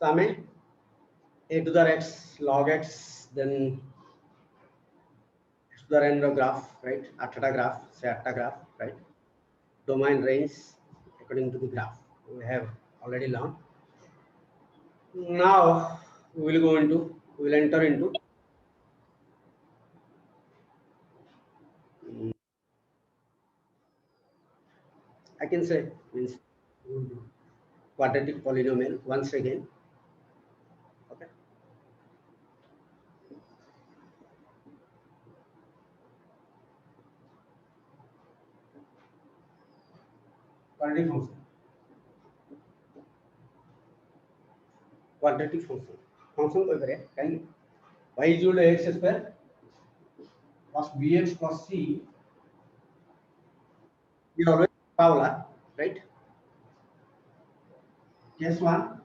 तो आम a to the x log x then x to the n graph right 8टा graph से 8टा graph right domain range according to the graph we have already learned. Now we will enter into I can say means quadratic polynomial once again. Okay. Quadratic function. Quadratic function. Function कोई करे कहीं y is equal to x square plus bx plus c is always parabola, right? Case 1,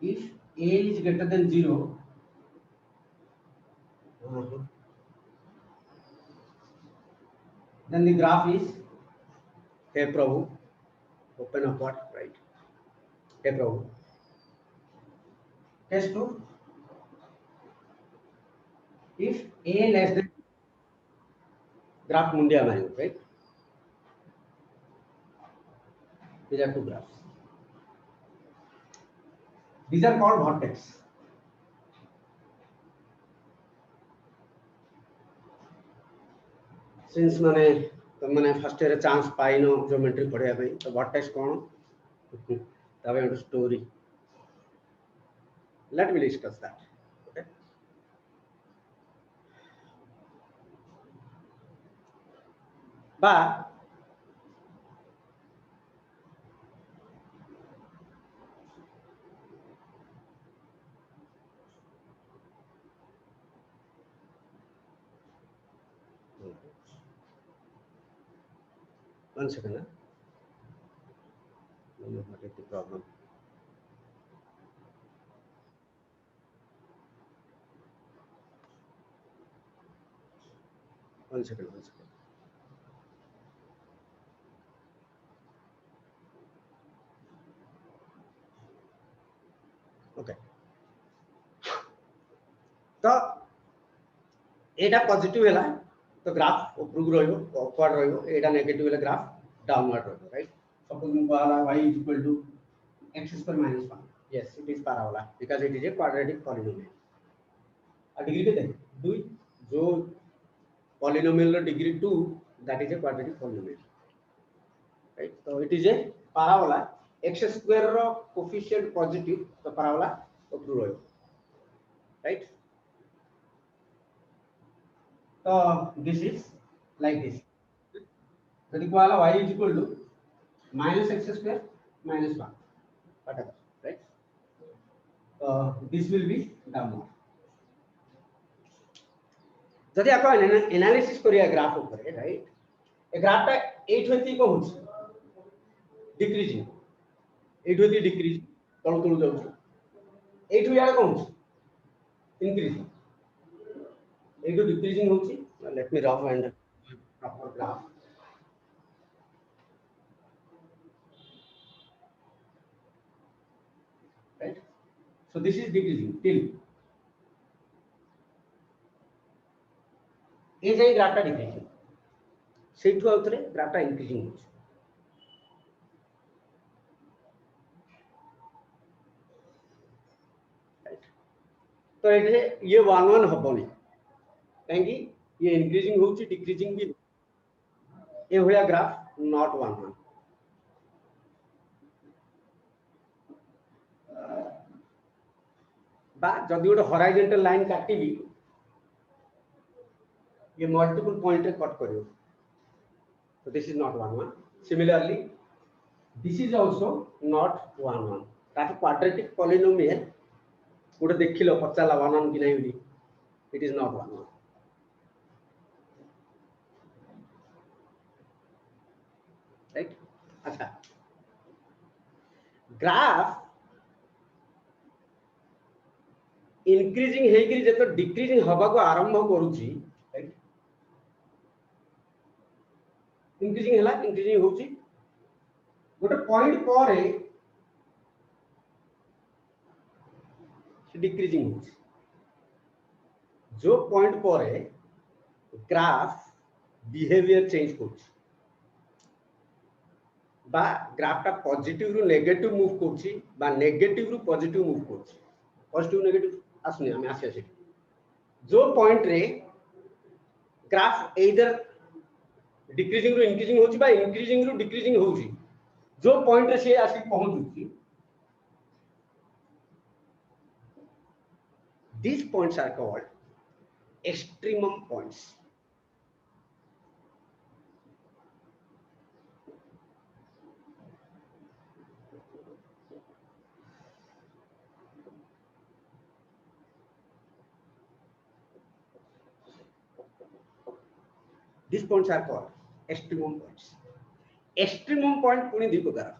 if a is greater than 0, then the graph is hey Prabhu, open upward, right? Hey Prabhu. Case 2, if a less than graph mundia mario, right? These are two graphs. These are called vertex. Since मैंने first year chance pine geometry पढ़िया पे तो vertex कौन तबे उन story let me discuss that okay बा one second what is the problem one second okay तो एटा positive हैला तो ग्राफ ऊपर रहिबो अपवर्ड रहिबो एटा नेगेटिव हैला ग्राफ डाउनवर्ड रहिबो राइट सपोज हम कहला y x square minus 1 yes it is parabola because it is a quadratic polynomial a degree के देख 2 जो polynomial row degree 2 that is a quadratic polynomial right so it is a parabola x square row coefficient positive तो parabola ऊपर रहिबो right so this is like this so the y is equal to minus x square minus 1 whatever right this will be downward जदि आप analysis करिया graph ऊपर right a graph टा 8 होती को होछ डिक्रीजिंग 8 होती डिक्रीज तळु तळु जाउछ 8 यार को होछ इंक्रीजिंग 8 डिक्रीजिंग होछ let me rough and proper graph right so this is decreasing till ए जाई ग्राफ टा डिक्रीजिंग सेठु आउथरे ग्राफ टा इंक्रीजिंग होछ राइट तो ये 1 1 हबोनी काहेकि ये इंक्रीजिंग होछ डिक्रीजिंग भी ए होया ग्राफ नॉट 1 1 बा जदि गोटे हॉरिजॉन्टल लाइन काटिबी ये मल्टीपल पॉइंट कट करियो so this is not 1 1 similarly this is also not 1 1 that quadratic polynomial गोटे देखिलो पचाला 1 1 कि नहीं बोली it is not 1 1 right अच्छा ग्राफ इंक्रीजिंग हेकरी जतो डिक्रीजिंग हबा को आरंभ करूची राइट इंक्रीजिंग हला इंक्रीजिंग होची गोटे पॉइंट पर डिक्रीजिंग हो जो पॉइंट पर ग्राफ बिहेवियर चेंज कर ग्राफटा पॉजिटिव रु नेगेटिव मूव कर नेगेटिव रु पॉजिटिव मूव कर पॉजिटिव नेगेटिव आसुनी आम आस जो पॉइंट रे ग्राफ एइदर डिक्रीजिंग रु इंक्रीजिंग होची बा इंक्रीजिंग रु डिक्रीजिंग होची जो पॉइंट रे से आसी पहुंचुची these points are called extremum points. These points are called extremum points. Extremum point पुणी दी प्रकार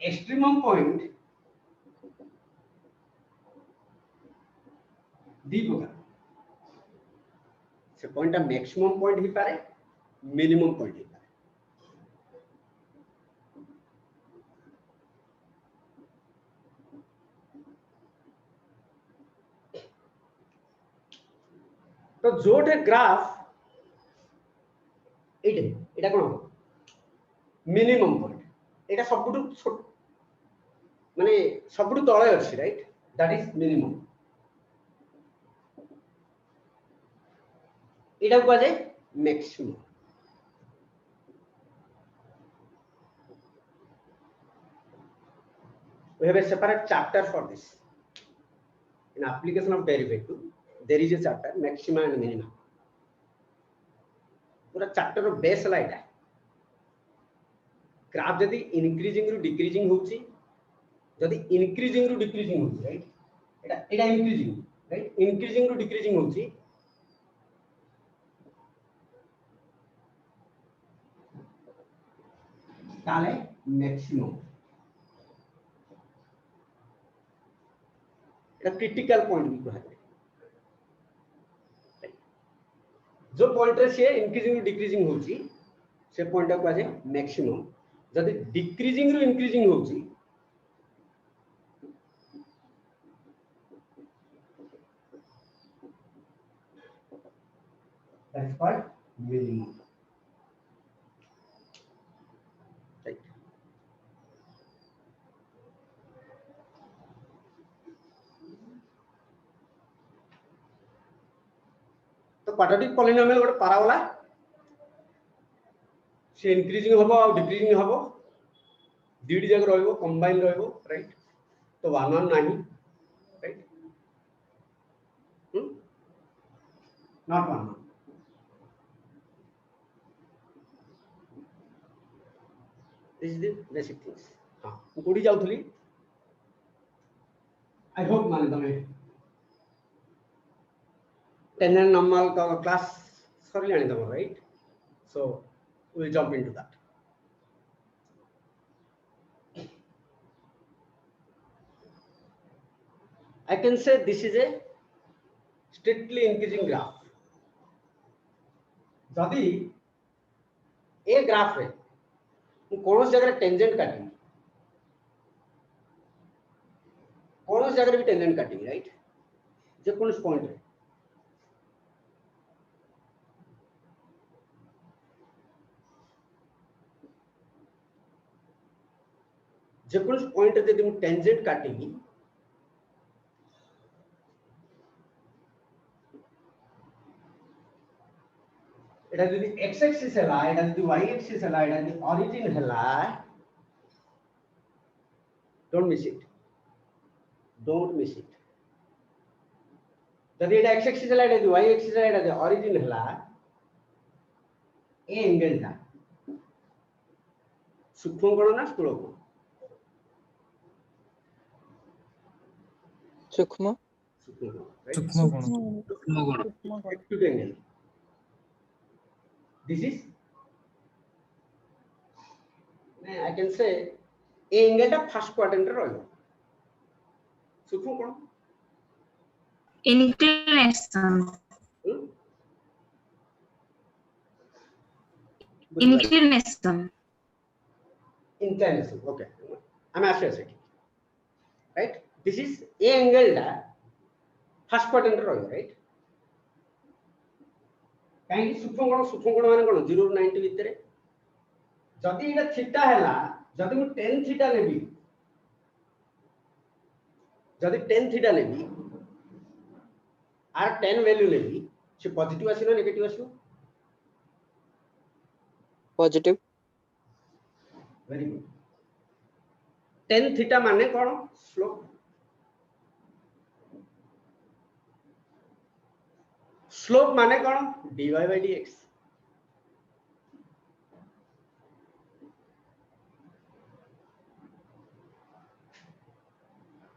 extremum point दी प्रकार से पॉइंट मैक्सिमम पॉइंट ही पारे मिनिमम पॉइंट ही पारे तो जोटे ग्राफ एटा कोन मिनिमम पॉइंट एटा सबुटु माने सबुटु तळे अछि राइट दैट इज मिनिमम एटा को जाय maximum we have a separate chapter for this in application of derivative there is a chapter maxima and minima पूरा chapter रो base ला एटा graph जदी increasing रु डिक्रीजिंग होची जदी इंक्रीजिंग रु डिक्रीजिंग होची राइट एटा increasing right increasing रु डिक्रीजिंग होची ताले मैक्सिमम एटा क्रिटिकल पॉइंट भी कहा जो पॉइंट रे से इंक्रीजिंग डिक्रीजिंग होची से पॉइंट को आजे मैक्सिमम जदी डिक्रीजिंग रु इंक्रीजिंग होची that is called minimum right तो क्वाड्रेटिक पॉलिनोमियल गोटे पैराबोला से इंक्रीजिंग होबो और डिक्रीजिंग होबो दीडी जग रहइबो कंबाइन रहइबो राइट तो 1 1 नाही right not 1 this is the basic things हां कोडी जाउथली आई होप माने तमे tangent normal का क्लास सरलाणी तम right so we'll jump into that I can say this is a strictly increasing graph जदी ए ग्राफ रे कोन जगह टेंजेंट काटी कोन जगह भी टेंजेंट काटी राइट जे कोन पॉइंट रे जेकोस पॉइंट यदि मु टेंजेंट काटिबी एटा यदि x एक्सिस हला एटा यदि y एक्सिस हला एटा यदि ओरिजिन हला डोंट मिस इट यदि एटा x एक्सिस हला एटा यदि y एक्सिस हला एटा यदि ओरिजिन हला ए एंगल ता सूक्ष्म कोण ना स्थूल कोण सूक्ष्म acute angle this is I can say a angle ता फर्स्ट क्वाड्रेंट रे रहलो सूक्ष्म कोण inclination inclination okay I'm asking it right this is A angle दा फर्स्ट क्वाड्रेंट रहियो राइट कहीं सूक्ष्मकोण माने कोन 0 ରୁ 90 भितर जदि एटा थीटा हैला जदि मु tan थीटा लेबी जदि tan थीटा लेबी आर tan वैल्यू लेबी से पॉजिटिव आसी ना नेगेटिव आसी positive very good tan theta माने कोन स्लोप स्लोप माने कोन dy by dx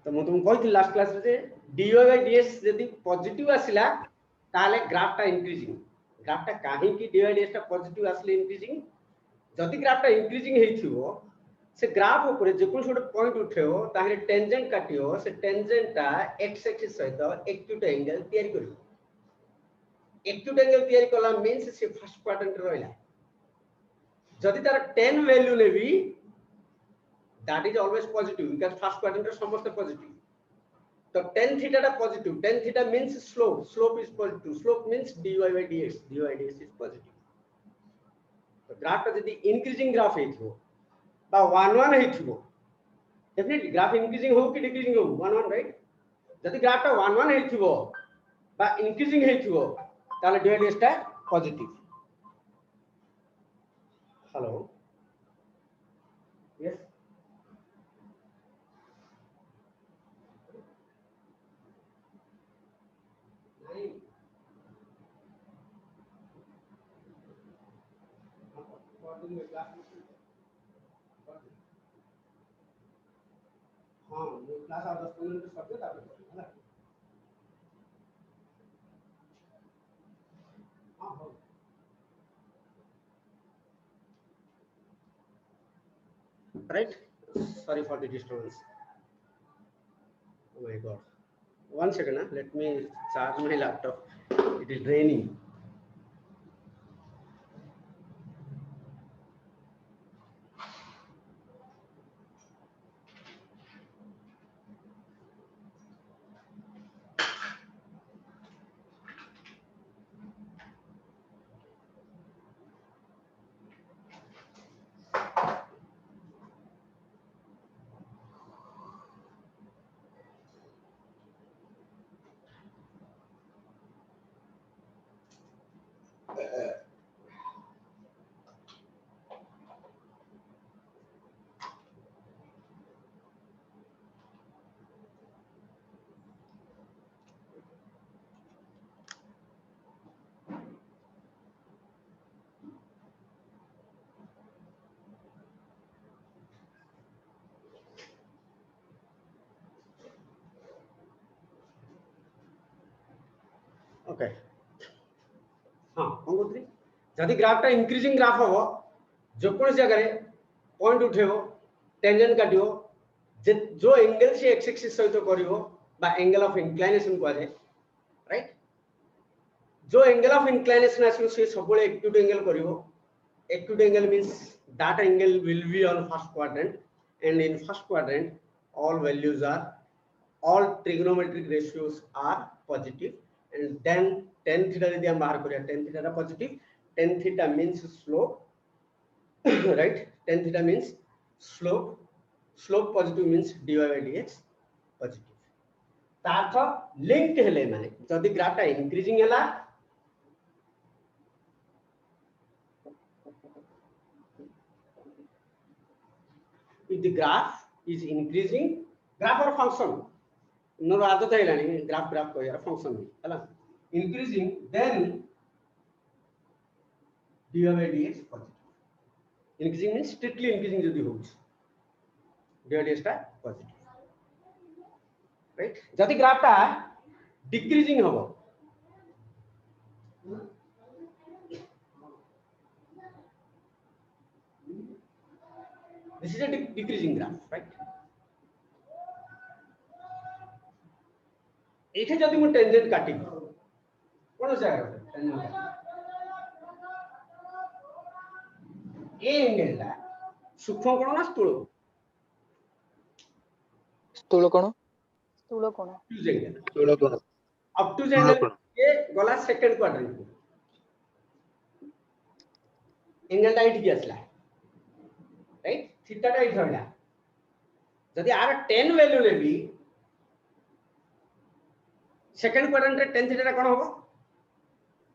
तो मु तुम कहती लास्ट क्लास रे dy by dx यदि पॉजिटिव आसिला ताले ग्राफ टा इंक्रीजिंग ग्राफ टा काहे की dy by dx टा पॉजिटिव आसले इंक्रीजिंग जदि ग्राफ टा इंक्रीजिंग हेथिवो से ग्राफ ऊपर जे कोन छोटे पॉइंट उठेओ ताहे टेंजेंट काटियो से टेंजेंट टा x एक्सिस सहित एक्यूट एंगल तयारी करियो एक्यूट एंगल तयारी कला मींस से फर्स्ट क्वाड्रेंट रहला जदि तार 10 value लेबी that is always positive because first quadrant is समस्त positive तो tan theta टा positive tan theta means slope is positive slope means dy by dx is positive तो ग्राफ टा यदि इंक्रीजिंग ग्राफ हेथिबो बा 1 1 हेथिबो डेफिनेटली ग्राफ इंक्रीजिंग हो कि decreasing हो 1 1 राइट यदि ग्राफ टा 1 1 हेथिबो बा इंक्रीजिंग हेथिबो ताले dy dx टा पॉजिटिव हेलो यस हाँ ये क्लास और 10 मिनट सब्जेक्ट आप है ना हाँ right sorry for the disturbance oh my god 1 second let me charge my laptop it is raining okay हाँ कौन बोलती जदि ग्राफ टा इंक्रीजिंग ग्राफ हो जो कोन जगह रे पॉइंट उठेबो टेंजेंट काटियो जे जो एंगल से x एक्सिस सहित करिवो बा एंगल ऑफ इंक्लिनेशन को जाय राइट जो एंगल ऑफ इंक्लिनेशन आसी से सबले एक्यूट एंगल करिवो acute angle means that angle will be on first quadrant and in first quadrant all values are all trigonometric ratios are positive and then tan theta यदि हम बाहर करिया tan theta positive tan theta means slope right tan theta means slope positive means dy by dx positive तार्थ linked हेले माने जदि graph टा increasing हैला if the graph is increasing graph or function no आदत है लानी ग्राफ को यार फंक्शन में हैला increasing then dy by dx positive increasing means strictly increasing जदि होउछ dy by dx टा positive right जदि ग्राफ टा डिक्रीजिंग हबो this is a decreasing graph right एठे जदि मु टेंजेंट काटि कोन जगह टेंजेंट ए एंगल ला सूक्ष्म कोण ना स्थूल स्थूल कोण obtuse angle obtuse angle ये गला सेकंड क्वाड्रेंट को एंगल टा एठी आसला राइट थीटा टा एठी रहला जदि आर 10 वैल्यू लेबी सेकंड क्वाड्रेंट रे 10 थीटा कोन होबो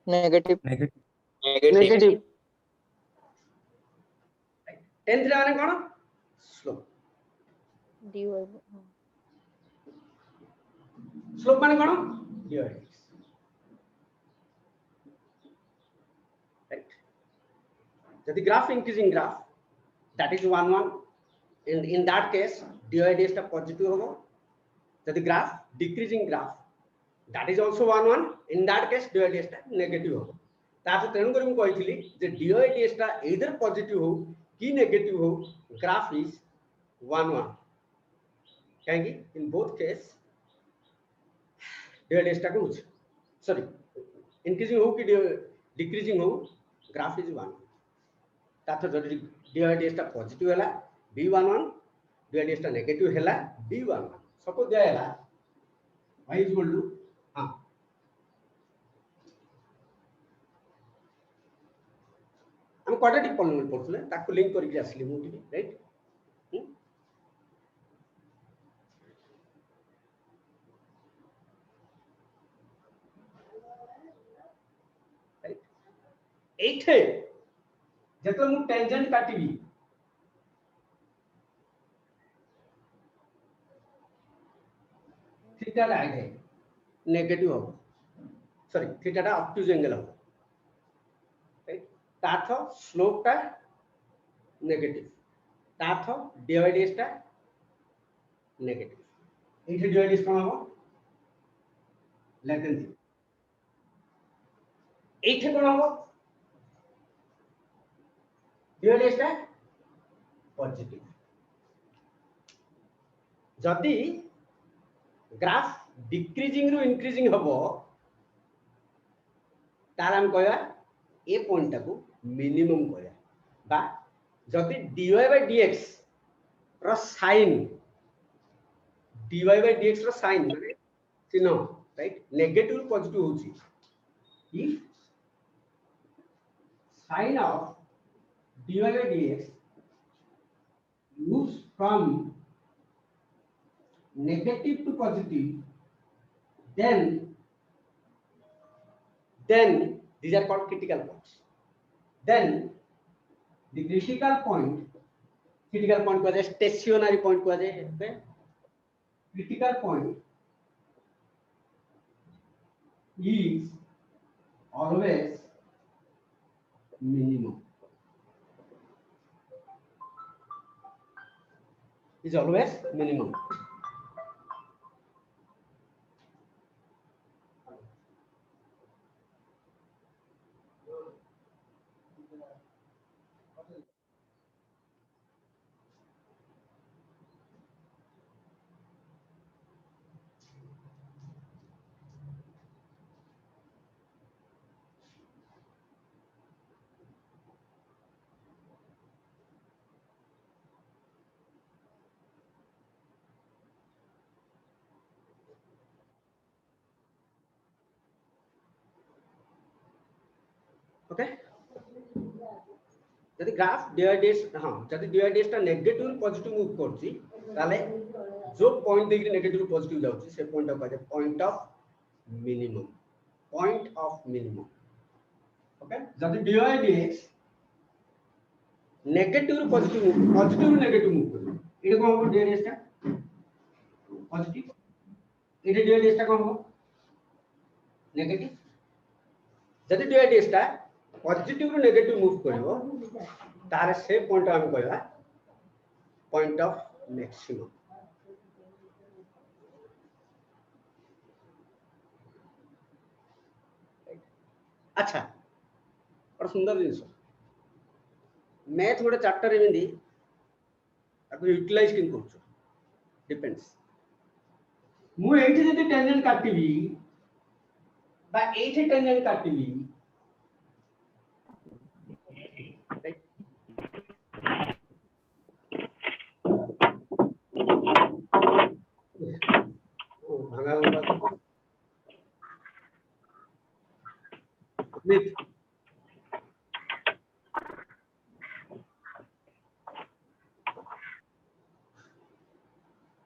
नेगेटिव 10 थीटा माने कोन स्लोप स्लोप माने कोन dy right जदि graph increasing graph that is 1 1 in that case dy ds टा पॉजिटिव होबो जदि graph decreasing graph that is also 1 1 in that case dy ds टा नेगेटिव होबो तासे तेनु करी म कहितली जे dy ds टा either पॉजिटिव हो कि नेगेटिव हो ग्राफ इज 1 1 काहेकि in both case dy ds टा को सॉरी इंक्रीजिंग हो कि डिक्रीजिंग हो ग्राफ इज 1 तातो जदि dy ds टा पॉजिटिव हला b11 dy ds टा नेगेटिव हला b11 सपोज दिया हला y इक्वल टू हां हम क्वाड्रेटिक पॉलिनोमियल पढ़थले ताको लिंक करके आसली मु टिके राइट एठे जतो मु टेंजेंट काटिबी थीटा ला आगे नेगेटिव हो सॉरी थीटा टा ऑब्ट्यूज एंगल हो राइट ताथो स्लोप टा नेगेटिव ताथो dy ds टा नेगेटिव एठे dy ds कोन हो लेस देन 0 एठे कोन हो dy ds टा पॉजिटिव जदि ग्राफ डिक्रीजिंग रु इंक्रीजिंग हबो तार हम कहया ए पॉइंट को मिनिमम कहया बा जदि dy by dx रो साइन dy by dx रो साइन माने चिन्ह राइट नेगेटिव पॉजिटिव होची if sign of dy by dx moves from negative to positive then these are called critical points then the critical point को जाए stationary point को जाए critical point is always minimum okay जदि graph dy ds हां जदि dy ds टा negative positive move करछि ताले जो पॉइंट देखि नेगेटिव पॉजिटिव जाउछि से point of point of minimum okay जदि dy ds नेगेटिव रु पॉजिटिव रु नेगेटिव मूव करियो एटा कोन हो dy ds टा पॉजिटिव एटा dy ds टा कोन हो नेगेटिव जदि dy ds टा पॉजिटिव रु नेगेटिव मूव करियो तारे से पॉइंट हम कहला पॉइंट ऑफ मैक्सिमम अच्छा और सुंदर जिंस मैथ गोटे चैप्टर एमती आपको यूटिलाइज किन करछ डिपेंड्स मु एठी जदी टेंजेंट काटिबी बा एठी टेंजेंट काटिबी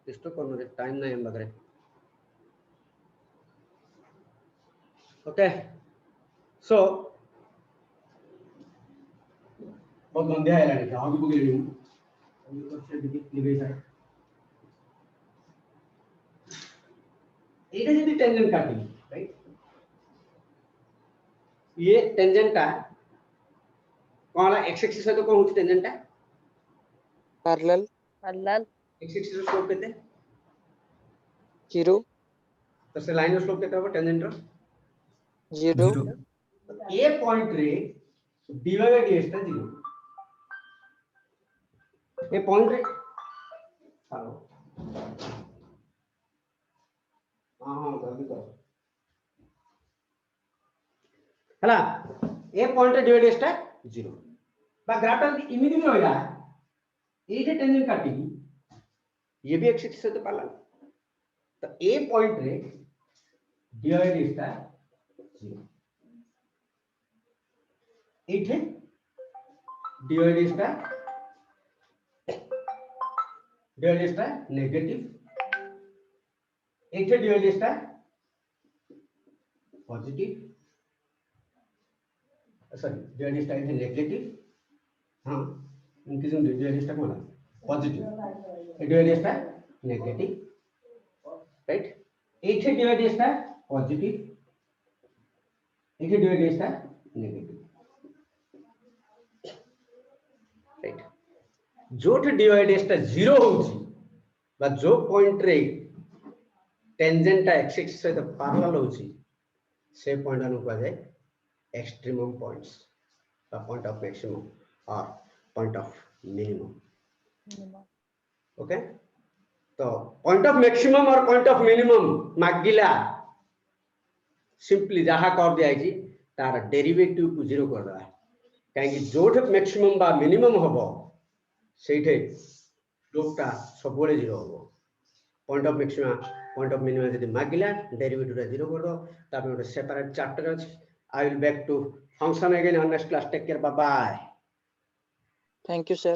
डिस्टर्ब करनो रे टाइम नहीं हम बगरे ओके सो बहुत मंदिया है लाने जाओ भी बुगे लियो अभी तो से दिखे निवे जाए एटा जदी टेंजेंट काटी राइट ये टेंजेंट का कोला एक्स एक्सिस सहित कोन होची टेंजेंट टा parallel एक्स एक्सिस स्लोप केते 0 तो से लाइन स्लोप केते हो टेंजेंट रो 0 ए पॉइंट रे dy बाय dx टा 0 ए पॉइंट रे हेलो हां जल्दी करो हला ए पॉइंट रे dy dx टा 0 बा ग्राफ टा इमिडिएटली होइला ए जे टेंजेंट काटी ये भी एक्स एक्सिस से तो पैरेलल तो ए पॉइंट रे dy dx टा 0 एठे dy dx टा नेगेटिव एठे dy dx टा पॉजिटिव सॉरी dy dx टा इज नेगेटिव हां इंक्रीजिंग dy dx टा कोला पॉजिटिव dy dx टा नेगेटिव राइट एठे dy dx टा पॉजिटिव एठे dy dx टा नेगेटिव राइट जोठ dy dx टा 0 होउची बा जो पॉइंट रे टेंजेंट टा x एक्सिस सहित पैरेलल होउची से पॉइंट अनु कह जाय extremum points the point of maximum और पॉइंट ऑफ मिनिमम ओके तो पॉइंट ऑफ मैक्सिमम और पॉइंट ऑफ मिनिमम मागिला सिंपली जहा कर दिया छी तार डेरिवेटिव को 0 कर दवा काहे जोठ मैक्सिमम बा मिनिमम हबो सेठे स्लोपटा सबले 0 हबो point of maximum point of minimum यदि मागिला डेरिवेटिव 0 कर दो तापर एक सेपरेट चैप्टर अछि I will back to function again on next class take care bye bye thank you sir